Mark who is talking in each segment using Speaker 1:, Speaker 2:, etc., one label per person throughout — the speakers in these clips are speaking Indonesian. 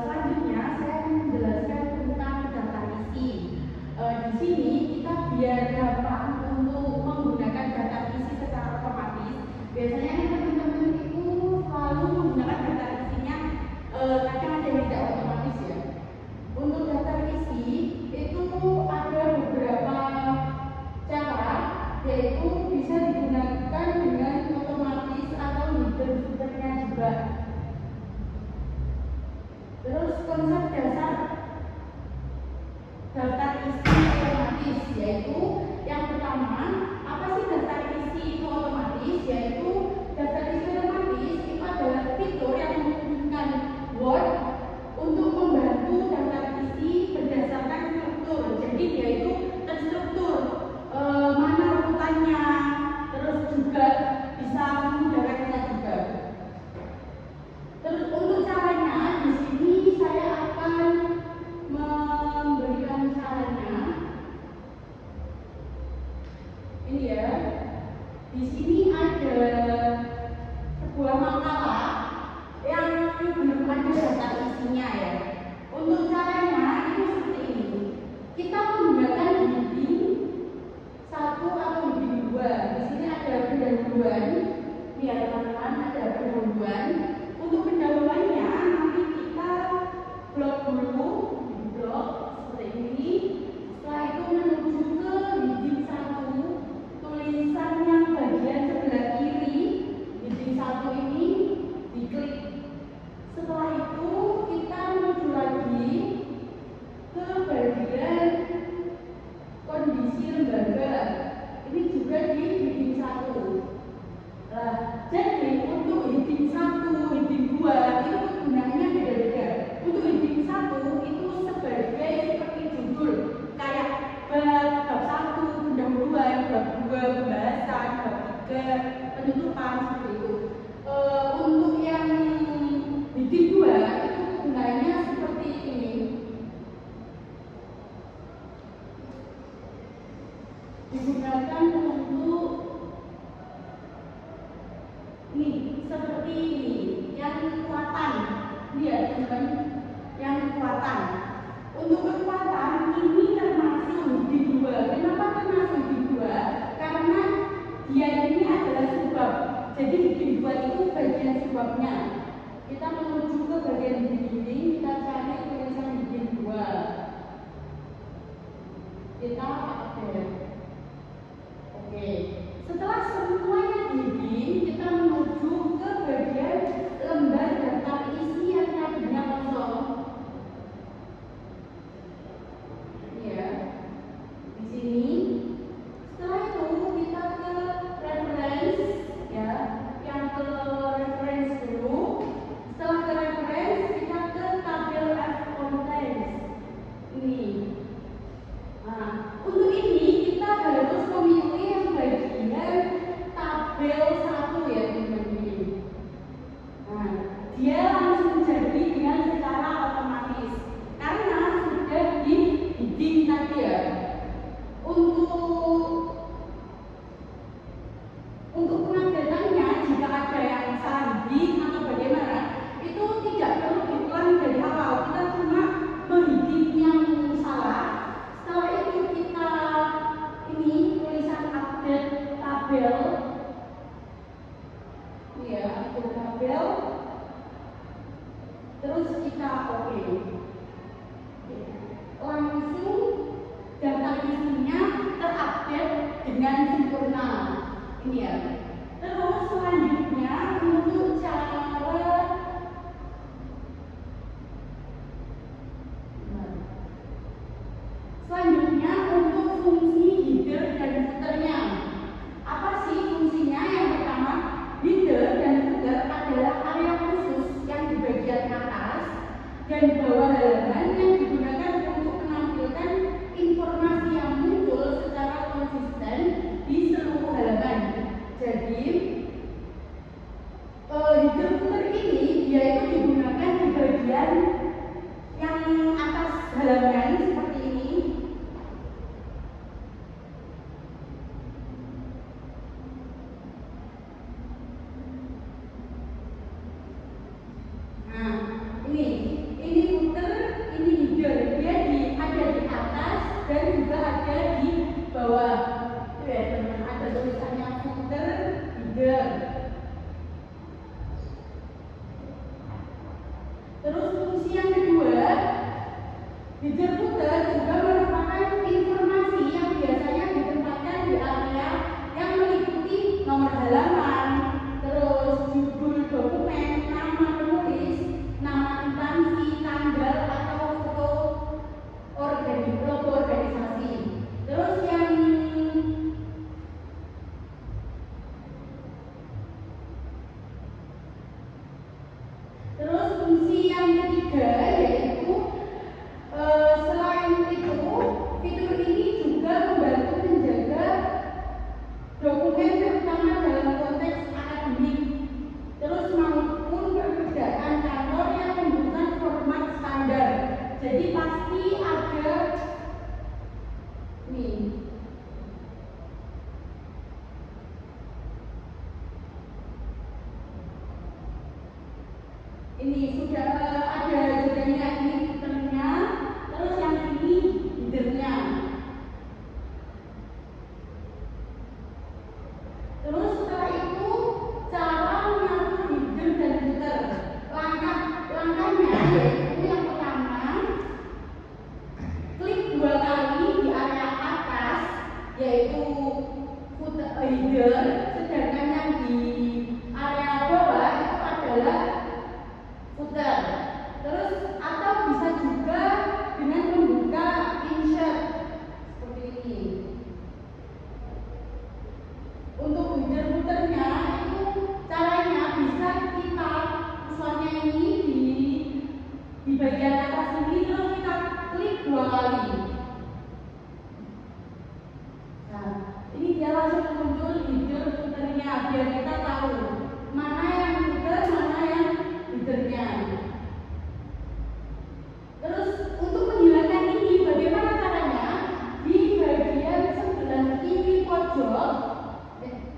Speaker 1: Selanjutnya saya akan menjelaskan tentang daftar isi. Di sini kita biar gampang untuk menggunakan daftar isi secara otomatis. Biasanya teman-teman itu selalu menggunakan daftar isinya, kadang ada yang tidak otomatis ya. Untuk daftar isi itu ada beberapa cara, yaitu bisa digunakan dengan otomatis atau hidden-hiddennya juga. Terus konsep dasar daftar isi otomatis yaitu yang pertama, apa sih daftar isi itu otomatis? Yaitu daftar isi otomatis itu adalah fitur yang memungkinkan Word untuk membantu daftar isi berdasarkan struktur. Jadi dia itu terstruktur, mana urutannya, terus juga bisa memudahkan kita juga. Terus untuk caranya di sini saya akan memberikan caranya. Ini ya. Di sini ada sebuah makalah yang belum ada daftar isinya ya. Untuk caranya itu seperti ini. Kita menggunakan heading 1 atau heading 2. Di sini ada pendahuluan. Ini ya teman-teman, ada pendahuluan. Untuk pendahuluannya nanti kita blok dulu, di blok seperti ini. Setelah itu menuju ke heading 1, tulisan yang bagian sebelah kiri heading 1 ini diklik. Setelah itu kita menuju lagi ke bagian kondisi lembaga. Ini juga di heading 1. Nah, jadi untuk heading 1, heading 2 itu gunanya beda-beda. Untuk heading 1 itu sebagai seperti judul, kayak bab 1 pendahuluan, bab 2 pembahasan, bab 3 penutupan seperti itu. Untuk yang heading 2 itu gunanya seperti ini. Digunakan untuk ini seperti ini, yang kekuatan. Ini ya teman-teman, yang kekuatan. Untuk kekuatan ini termasuk heading 2. Kenapa termasuk heading 2? Karena dia ini adalah subbab. Jadi heading 2 itu bagian subbabnya. Kita menuju ke bagian heading, kita cari tulisan heading 2. Kita update. Oke. Setelah semuanya di-heading, kita menuju ke bagian lembar daftar isi yang tadinya kosong. Ya, di sini. Setelah itu kita ke reference, ya, yang ke reference dulu. Setelah ke reference, kita ke tabel F contents. Ini. Nah, untuk ini kita harus memilih yang bagian tabel 1 ya teman-teman. Nah, dia langsung jadi dengan secara otomatis karena sudah di heading tadi ya. Untuk pengupdateannya, jika ada yang salah heading atau bagaimana, itu tidak perlu diulang dari awal. Kita cuma mengheading yang salah. Setelah itu kita ini tulisan update tabel. Ya, update tabel. Terus kita oke. Langsung daftar isinya terupdate dengan sempurna. Ini ya. Terus selanjutnya untuk cara selanjutnya untuk fungsi header dan footernya. Apa sih fungsinya? Yang pertama, header dan footer adalah area khusus yang di bagian atas dan bawah halaman yang digunakan Feeder footer juga merupakan informasi yang biasanya ditempatkan di area yang meliputi nomor halaman, terus judul dokumen, nama penulis, nama instansi, tanggal atau foto logo organisasi. Terus fungsi yang ketiga yaitu selain itu, fitur ini juga membantu menjaga dokumen terutama dalam konteks akademik, terus maupun pekerjaan kantor yang membutuhkan format standar. Jadi pasti ada nih. Ini sudah ada judulnya, ini footernya, terus yang ini headernya. Terus setelah itu cara mengatur header dan footer. Langkahnya yaitu yang pertama, klik 2 kali di area atas yaitu footer header, sedangkan yang di area bawah itu adalah footer. Terus atau bisa juga dengan membuka insert seperti ini. Untuk header footernya itu caranya bisa kita pusatnya ini di bagian atas ini, terus kita klik 2 kali. Nah, ini dia langsung muncul header footernya biar kita tahu mana yang footer, mana yang headernya. Terus untuk menghilangkan ini bagaimana caranya? Di bagian sebelah kiri pojok,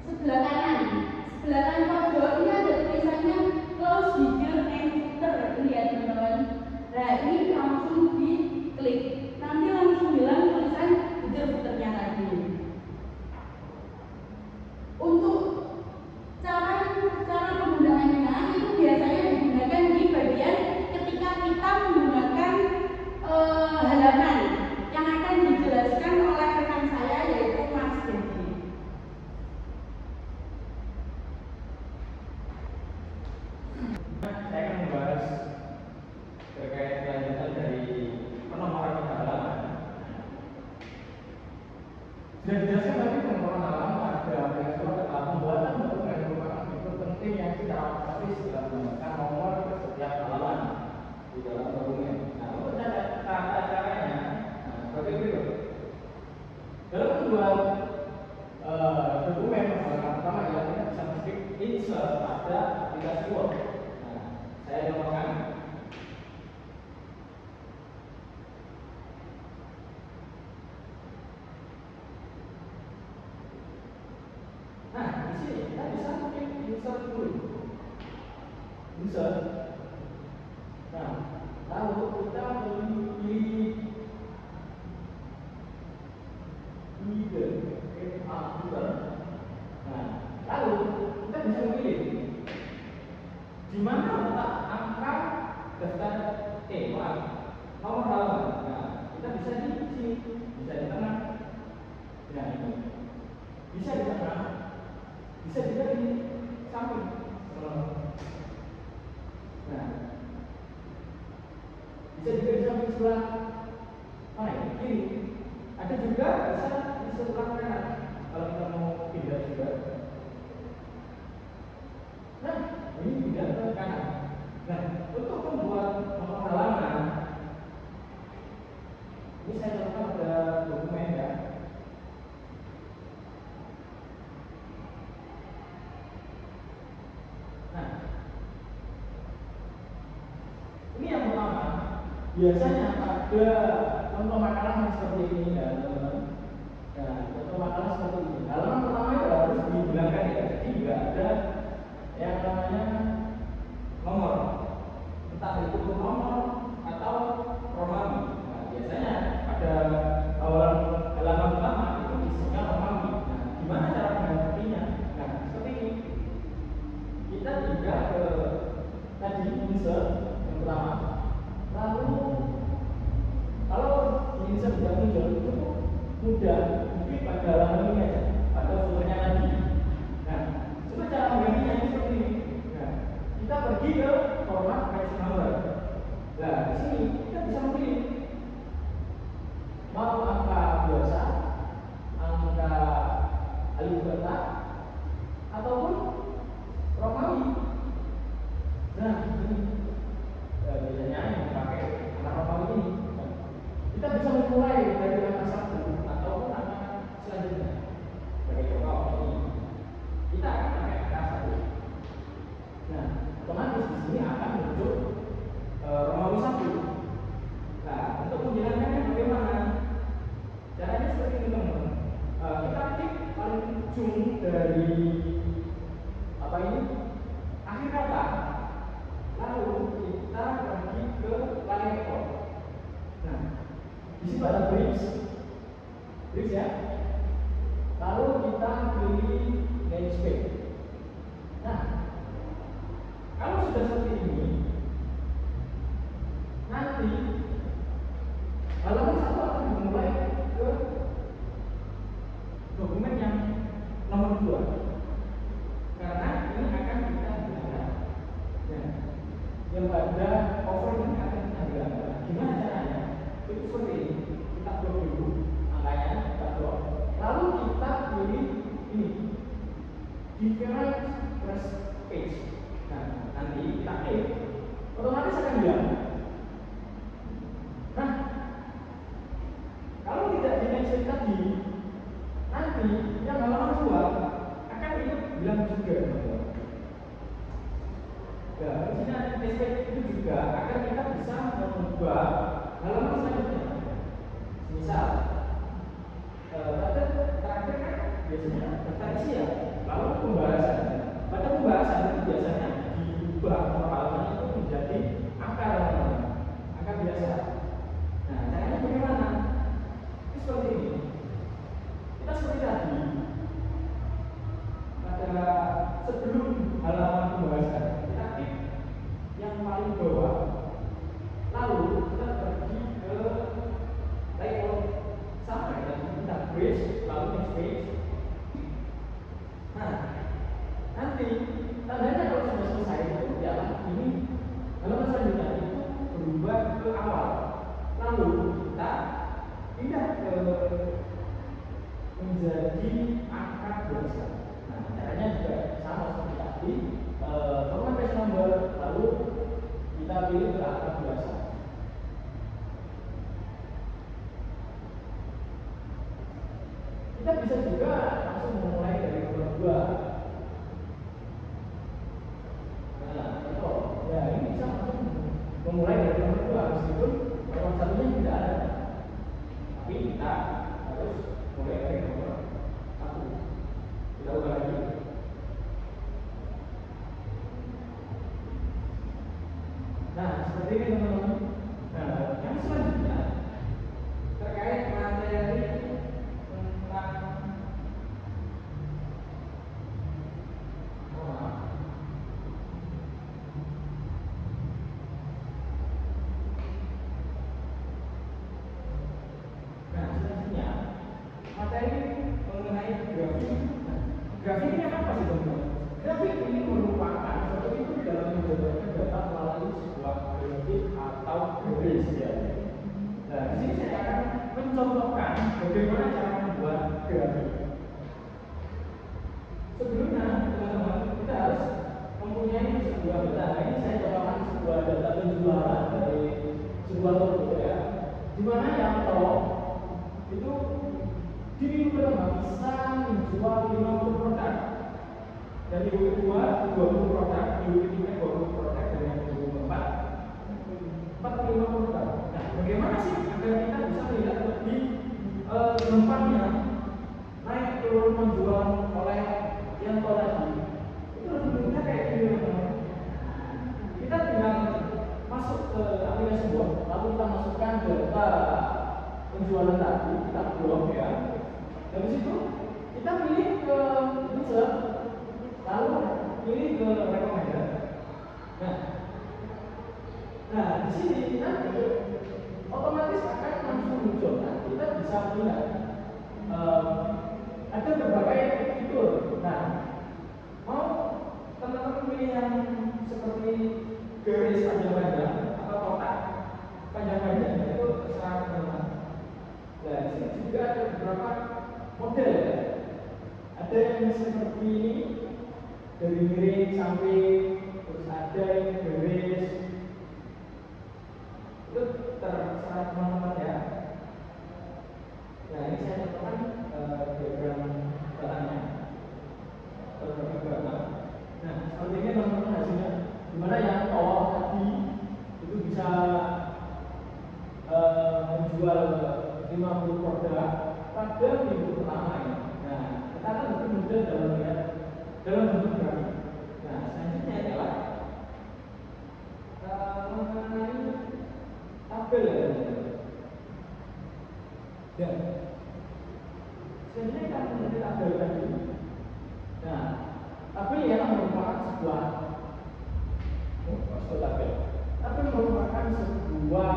Speaker 1: sebelah kanan pojok ini ada tulisannya close header and footer. Ini ya teman-teman. Nah ini langsung diklik, nanti langsung hilang tulisan header footernya tadi. Untuk cara penggunaannya itu biasanya digunakan di bagian ketika kita menggunakan halaman yang akan dijelaskan oleh rekan saya yaitu Mas Dedi.
Speaker 2: Saya akan membahas terkait kelanjutan dari penomoran halaman. Sudah dijelaskan tadi penomoran halaman ada aplikasi pembuatan dokumen merupakan fitur penting yang secara otomatis dilakukan nomor ke setiap halaman di dalam dokumen. Nah, untuk tata caranya seperti berikut. Dalam membuat dokumen, pertama adalah kita bisa mengklik insert pada aplikasi Word. Nah, saya contohkan. Nah, di sini kita bisa klik insert dulu. Insert. Nah, lalu kita pilih header. Nah, lalu kita bisa memilih di mana letak angka daftar nomor halaman. Nah, kita bisa di sini, bisa di tengah. Nah, ini bisa di tengah, bisa juga di samping. Nah, bisa juga di samping sebelah kiri. Ada juga bisa di sebelah kanan kalau kita mau pindah juga. Nah, ini pindah ke kanan. Nah, untuk membuat nomor halaman, ini saya contohkan pada dokumen ya. Nah, ini yang pertama. Biasanya ada contoh makalah yang seperti ini ya teman-teman. Nah, contoh makalah seperti ini. Halaman pertama itu harus dibilangkan ya. Jadi nggak ada yang namanya nomor, entah itu nomor atau Romawi. Nah, biasanya pada awal halaman pertama itu isinya Romawi. Nah, gimana cara menggantinya? Nah, seperti ini. Kita tinggal ke tadi insert yang pertama. Lalu kalau muncul cukup mudah, mungkin pada halaman ini aja, pada fotonya lagi. Nah, cuma cara menggantinya ini seperti ini. Nah, kita pergi ke format page number. Nah, di sini kita bisa memilih mau angka biasa, angka alif beta, ataupun Romawi. Nah, ini biasanya yang pakai angka Romawi ini. Kita bisa memulai dari angka 1 ataupun angka selanjutnya. Sebagai contoh ini, kita akan pakai angka 1. Nah, otomatis di sini akan muncul Romawi 1. Nah, untuk menjalankannya bagaimana? Caranya seperti ini, teman-teman. Kita klik paling ujung dari apa ini? Akhir kata. Lalu kita pergi ke line code. Nah, di situ ada bridge ya. Lalu kita pilih namespace. Nah, kalau sudah seperti ini, nanti halaman 1 akan dimulai ke dokumen yang nomor 2, karena ini akan kita gunakan. Nah, yang pada cover ini akan kita gunakan. Gimana caranya? Itu seperti ini. Kita blok dulu angkanya, kita blok. Lalu kita pilih ini, different press page. Nah, nanti kita klik, otomatis akan hilang. Nah, kalau tidak di tadi, nanti yang halaman 2 akan ikut bilang juga. Nah, di sini ada aspek itu juga agar kita bisa mengubah halaman selanjutnya. Misal, terakhir kan biasanya daftar isi ya, lalu pembahasan. Pada pembahasan itu biasanya diubah halaman itu menjadi angka biasa. Nah, caranya bagaimana? Itu seperti ini. Kita seperti tadi, pada sebelum halaman pembahasan, kita klik yang paling bawah. Lalu kita pergi ke layout sama ya, kita bridge, lalu next page. Nah, nanti tandanya kalau sudah selesai itu adalah ini halaman selanjutnya itu berubah ke awal. Lalu kita pindah ke menjadi angka biasa. Nah, caranya juga sama seperti tadi. Format page number, lalu kita pilih ke angka biasa. Kita bisa juga langsung memulai dari nomor 2. Nah, contoh, ya ini bisa langsung memulai dari nomor 2 meskipun nomor 1-nya tidak ada. Tapi kita harus mulai dari nomor 1. Kita ubah lagi. Nah, seperti ini teman-teman. Nah, yang selanjutnya terkait materi tentang materi mengenai grafik. Grafik ini apa sih teman-teman? Grafik ini merupakan suatu fitur dalam menjabarkan data melalui sebuah grafik atau garis ya. Nah, di sini saya akan mencontohkan bagaimana cara membuat grafik. Sebelumnya, teman-teman, kita harus mempunyai sebuah data. Ini saya contohkan sebuah data penjualan dari sebuah toko ya, di mana yang toko itu di minggu pertama bisa menjual 50 produk, dan di minggu kedua 20 produk, di minggu ketiga 20 produk, dan yang minggu keempat 45 produk. Nah, bagaimana sih agar kita bisa melihat lebih gampangnya naik turun penjualan oleh yang tadi? Itu lebih mudah kayak gini teman-teman. Kita tinggal masuk ke aplikasi Word, lalu kita masukkan data penjualan tadi, kita blok ya. Dari situ kita pilih ke insert, lalu pilih ke recommended. Nah, di sini nanti otomatis akan langsung muncul. Nah, kita bisa bisa melihat ada berbagai fitur. Nah, mau teman-teman pilih yang seperti garis panjang-panjang atau kotak panjang-panjang, itu terserah teman-teman. Nah, di sini juga ada beberapa model ya. Ada yang seperti ini, dari miring samping, terus ada yang garis. Itu terserah teman-teman ya. Nah, ini saya contohkan diagram bahannya terbagi bahan. Nah, seperti ini teman-teman hasilnya. Dimana yang bawah tadi itu bisa menjual 50 produk pada minggu pertama ini. Nah, kita akan lebih mudah dalam bentuk grafik. Nah, selanjutnya adalah mengenai tabel ya. Ya, sebenarnya kita mengenai tabel tadi. Nah, tabel yang merupakan sebuah tabel merupakan sebuah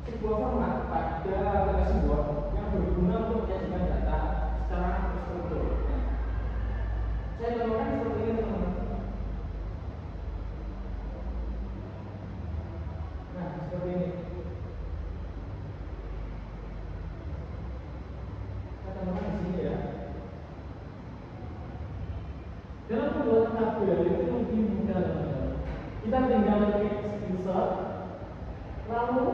Speaker 2: sebuah format pada aplikasi Word yang berguna untuk menyajikan data secara terstruktur. Saya contohkan seperti ini teman-teman. Nah, seperti ini. Saya contohkan di sini ya. Dalam membuat tabel itu lebih mudah teman-teman. Kita tinggal klik insert, lalu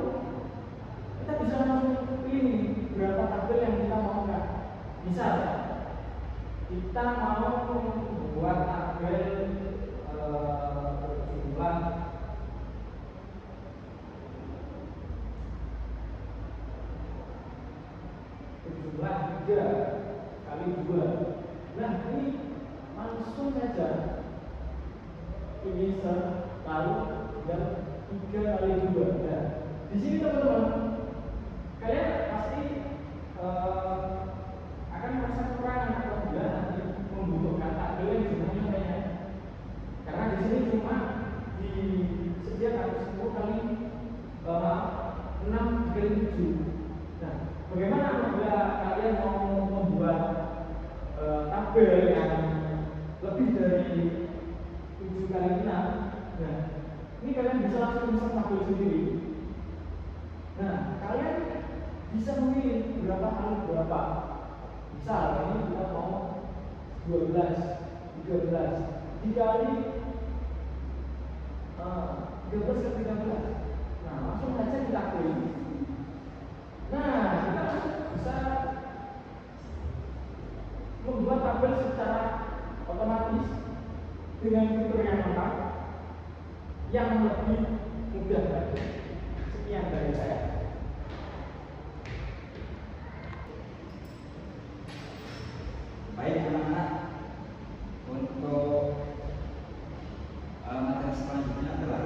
Speaker 2: kita bisa langsung pilih berapa tabel yang kita mau kan. Misal kita mau membuat tabel berjumlah 3 kali 2. Nah, ini langsung saja insert lalu dan 3 kali 2. Nah, di sini teman-teman, kalian pasti akan merasa kekurangan apabila nanti membutuhkan tabel yang jumlahnya banyak. Karena di sini cuma disediakan 10 kali 6 kali 7. Nah, bagaimana apabila kalian mau membuat tabel yang lebih dari 7 kali 6? Nah, ini kalian bisa langsung insert tabel sendiri. Nah, kalian bisa memilih berapa kali berapa. Misal ini kita mau 12, 13 dikali 13 ke 13. Nah, langsung saja kita pilih. Nah, kita bisa membuat tabel secara otomatis dengan fitur yang lengkap yang lebih mudah lagi. Sekian dari saya.
Speaker 3: Baik anak-anak, untuk materi selanjutnya adalah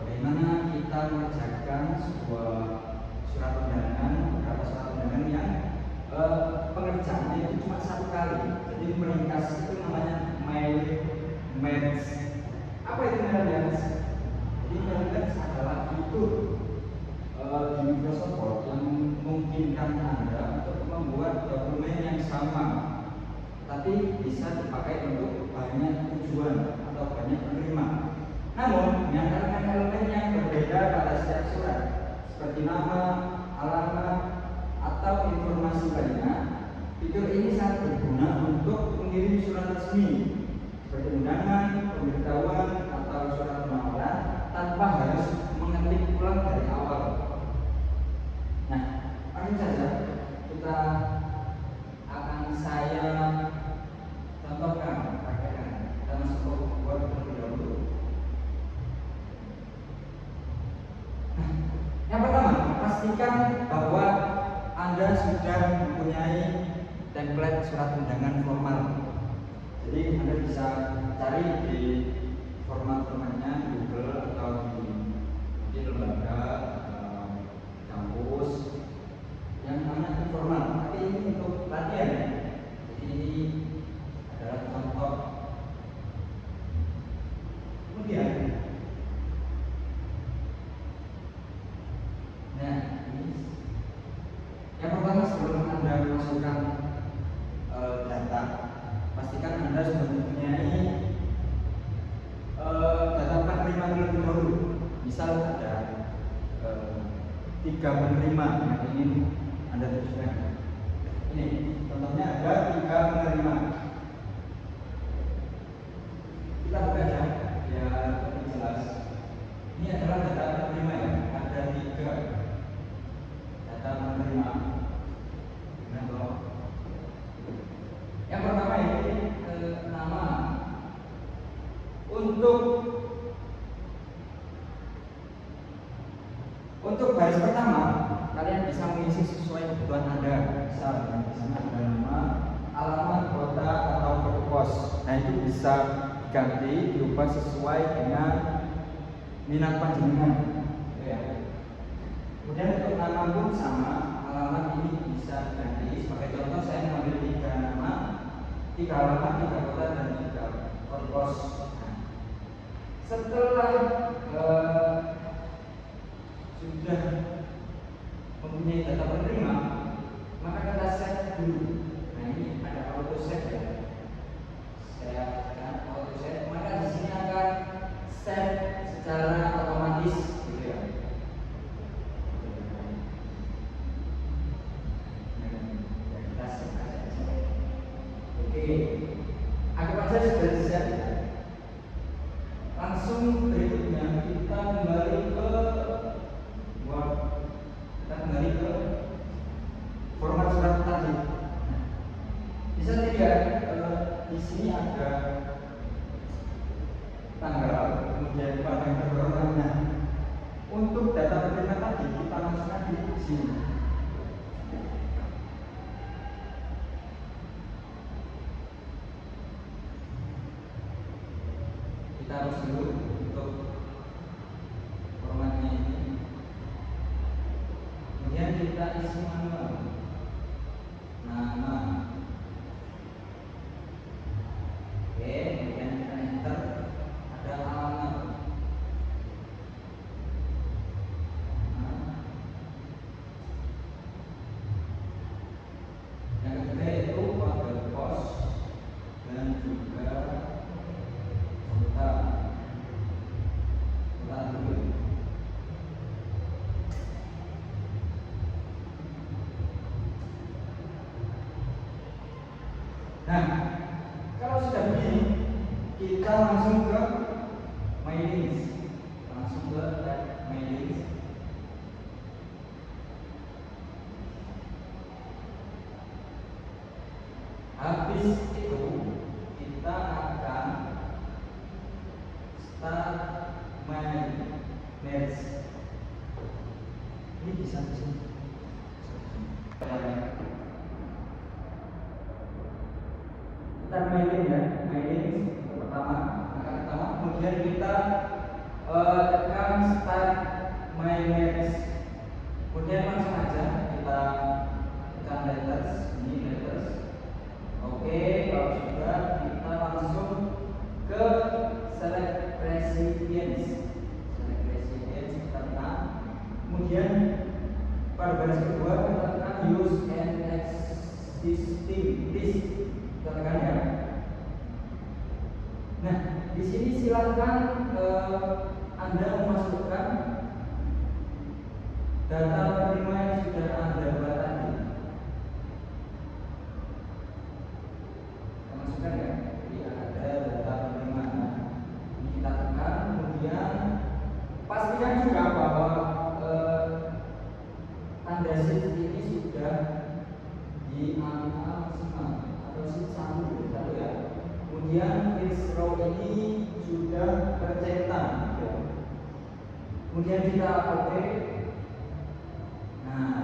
Speaker 3: bagaimana kita mengerjakan sebuah surat undangan, beberapa surat undangan yang pengerjaannya itu cuma 1 kali. Jadi meringkas itu namanya mail match. Apa itu mail match? Jadi mail match adalah fitur di Microsoft Word yang memungkinkan Anda untuk membuat dokumen yang sama, tapi bisa dipakai untuk banyak tujuan atau banyak penerima. Namun, menyangkutkan elemen yang berbeda pada setiap surat, seperti nama, alamat, atau informasi lainnya. Fitur ini sangat berguna untuk mengirim surat resmi, seperti undangan, pemberitahuan, atau surat penawaran, tanpa harus mengetik ulang dari awal. Nah, langsung saja kita akan saya contohkan praktekkan. Kita masuk ke Word terlebih dahulu. Nah, yang pertama, pastikan bahwa Anda sudah mempunyai template surat undangan formal. Jadi Anda bisa cari di format-formatnya di Google atau di lembaga kampus yang namanya informal. Tapi ini untuk latihan. Jadi ini adalah contoh. Kemudian penerima yang ingin Anda tujukan. Ini contohnya ada 3 penerima. Kita buka ya, biar lebih jelas. Ini adalah data penerima ya, ada 3 data penerima. Nah, yang pertama ini nama. Untuk baris pertama, kalian bisa mengisi sesuai kebutuhan Anda. Misal di sana ada nama, alamat, kota atau kode pos. Nah, itu bisa diganti, diubah sesuai dengan minat panjenengan. Ya. Kemudian untuk nama pun sama, alamat ini bisa diganti. Sebagai contoh, saya mengambil 3 nama, 3 alamat, 3 kota dan 3 kode pos. Nah, setelah sudah mempunyai data penerima, maka kita save dulu. Nah, ini ada auto save ya. Saya tekan auto save, maka di sini akan save secara otomatis gitu ya. Nah, kita save aja. Oke, anggap aja sudah di-save. Langsung berikutnya kita kembali ke format surat tadi. Bisa tidak di sini ada tanggal, kemudian pada yang terbaru. Untuk data penerima tadi kita masukkan di sini. Kita harus dulu untuk formatnya ini. Kemudian kita isi manual nama. Oke, kemudian kita enter, ada alamat. Yang ketiga itu kode pos dan juga kota. Nah, kalau sudah begini, kita langsung ke My Links. Langsung ke tab My Links. Habis itu kita akan start My Links. Ini bisa di sini. Kita mainin ya, mainin pertama, angka pertama, kemudian kita tekan start my next, kemudian langsung aja kita tekan letters, ini letters. Oke, kalau sudah kita langsung ke select recipients, kita tekan, kemudian pada baris kedua kita tekan use and existing list. Kita tekan ya. Nah, di sini silakan Anda memasukkan data penerima yang sudah Anda buat tadi. Kita masukkan ya. Jadi ada data penerima. Ini kita tekan, kemudian pastikan juga bahwa tanda sheet ini sudah di angka maksimal atau sheet 1 ya. Kemudian list row ini sudah tercetak ya. Kemudian kita oke. Nah,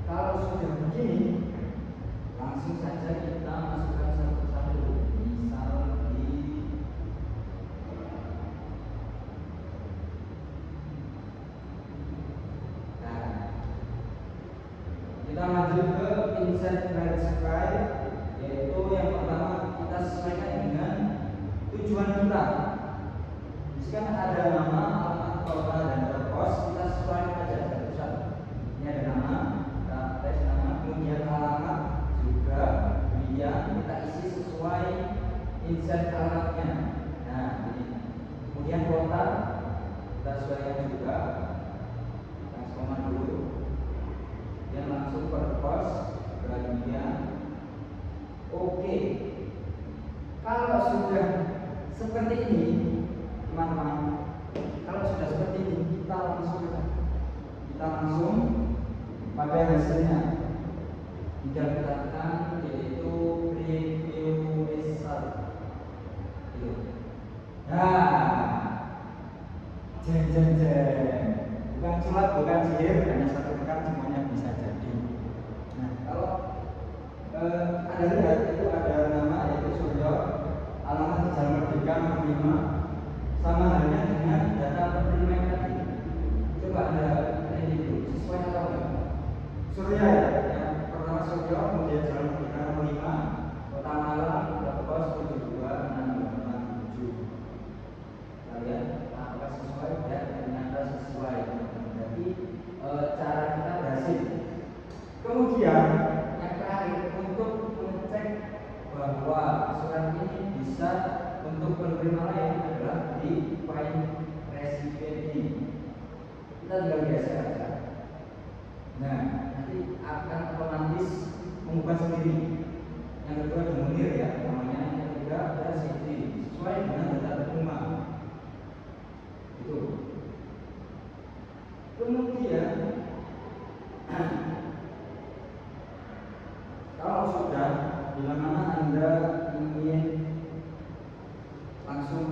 Speaker 3: kalau sudah begini, langsung saja kita masukkan satu-satu. Misal di kita lanjut ke insert verify, yaitu yang pertama kita sesuaikan dengan tujuan kita. Misalkan ada nama, alamat, kota dan pos, kita sesuaikan aja satu-satu. Ini ada nama, kita tes nama, kemudian alamat juga, kemudian kita isi sesuai insert alamatnya. Nah, ini. Kemudian kota kita sesuaikan juga. Kita koma dulu, dia langsung perpos bagian. Oke, kalau sudah seperti ini teman-teman, kalau sudah seperti ini kita langsung pada hasilnya didaftarkan, yaitu review result. Nah, jeng bukan sulap, bukan sihir, hanya satu tekan semuanya bisa jadi. Nah, kalau Anda lihat itu ada nama yaitu Suryo, alamat di Jalan Merdeka nomor 5, sama halnya dengan data penerima yang tadi. Coba Anda ini dulu, sesuai atau enggak? Suryo ya, yang pertama Suryo, kemudian Jalan Merdeka nomor 5, Kota Malang, Kos 72687. Kalian apakah sesuai? Ya, ternyata sesuai. Jadi cara kita berhasil. Kemudian yang terakhir, untuk mengecek bahwa surat ini bisa untuk penerima lain adalah di file recipient. Kita tinggal geser saja. Nah, nanti akan otomatis mengubah sendiri. Yang kedua ada Munir ya, namanya. Yang ketiga ada Siti, sesuai dengan data penerima. Itu. Kemudian kalau sudah, bila mana Anda ingin langsung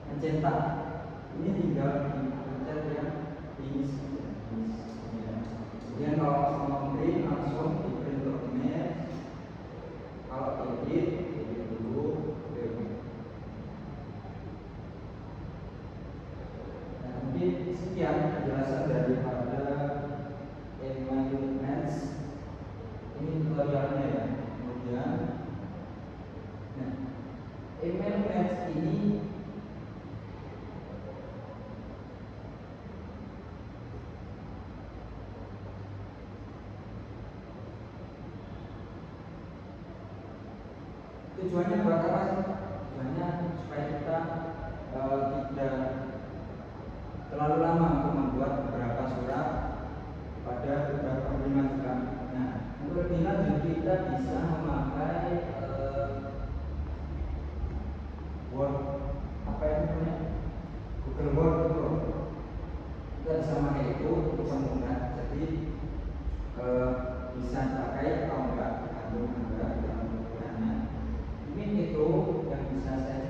Speaker 3: mencetak, ini tinggal dipencet yang finish. Kemudian kalau mau print langsung di print document. Kalau edit dulu. Nah, mungkin sekian penjelasan daripada email match. Ini tutorialnya ya. Kemudian, nah, email match ini tujuannya buat apa sih? Tujuannya supaya kita tidak terlalu lama untuk membuat beberapa surat pada beberapa penerima juga. Nah, untuk lebih lanjut kita bisa memakai Word, apa yang namanya? Google Word itu. Kita bisa memakai itu untuk membuat. Jadi bisa dipakai atau enggak, tergantung Anda yang menggunakannya. Mungkin itu yang bisa saya